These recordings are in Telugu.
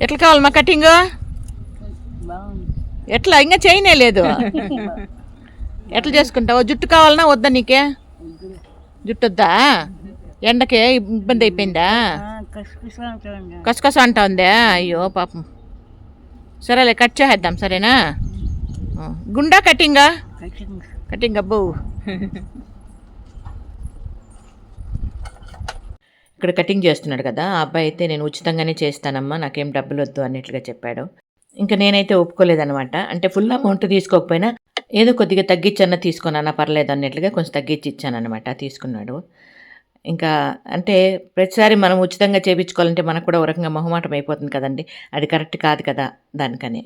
ఎట్లా కావాలమ్మా కటింగ్? ఎట్లా ఇంకా చేయనే లేదు. ఎట్లా చేసుకుంటావు? జుట్టు కావాలన్నా వద్దా నీకే? జుట్టు వద్దా? ఎండకే ఇబ్బంది అయిపోయిందా? కసకస అంటా ఉందా? అయ్యో పాపం. సరేలే కట్ చేసేద్దాం సరేనా? గుండా కటింగా? కటింగ్ అబ్బో. ఇక్కడ కటింగ్ చేస్తున్నాడు కదా ఆ అబ్బాయి అయితే, నేను ఉచితంగానే చేస్తానమ్మా, నాకేం డబ్బులు వద్దు అన్నట్లుగా చెప్పాడు. ఇంకా నేనైతే ఒప్పుకోలేదనమాట. అంటే ఫుల్ అమౌంట్ తీసుకోకపోయినా ఏదో కొద్దిగా తగ్గించన్నా తీసుకున్నా పర్లేదు అన్నట్లుగా కొంచెం తగ్గించి ఇచ్చానమాట. తీసుకున్నాడు. ఇంకా అంటే ప్రతిసారి మనం ఉచితంగా చేయించుకోవాలంటే మనకు కూడా ఒక రకంగా మొహమాటం అయిపోతుంది కదండి. అది కరెక్ట్ కాదు కదా దానికని.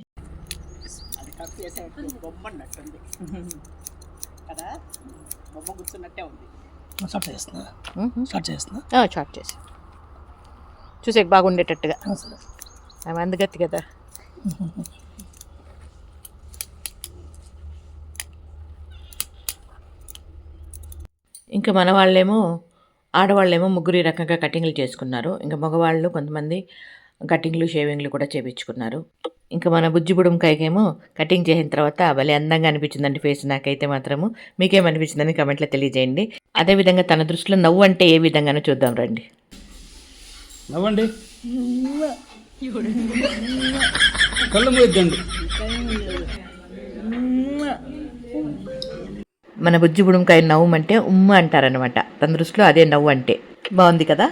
షార్ట్ చేసి చూసే బాగుండేటట్టుగా. ఆమె అందగత్తి కదా. ఇంకా మన వాళ్ళేమో ఆడవాళ్ళేమో ముగ్గురు ఈ రకంగా కటింగ్లు చేసుకున్నారు. ఇంకా మగవాళ్ళు కొంతమంది కటింగ్లు షేవింగ్లు కూడా చేయించుకున్నారు. ఇంకా మన బుజ్జి బుడుంకాయకేమో కటింగ్ చేసిన తర్వాత భలే అందంగా అనిపించిందండి ఫేస్. నాకైతే మాత్రము. మీకేమనిపించిందని కమెంట్లో తెలియజేయండి. అదేవిధంగా తన దృష్టిలో నవ్వు అంటే ఏ విధంగానో చూద్దాం రండి. నవ్వండి, కళ్ళు మూయద్దండి. మన బుజ్జి బుడుంకాయ నవ్వు అంటే ఉమ్మ అంటారనమాట. తన దృష్టిలో అదే నవ్వు అంటే. బాగుంది కదా.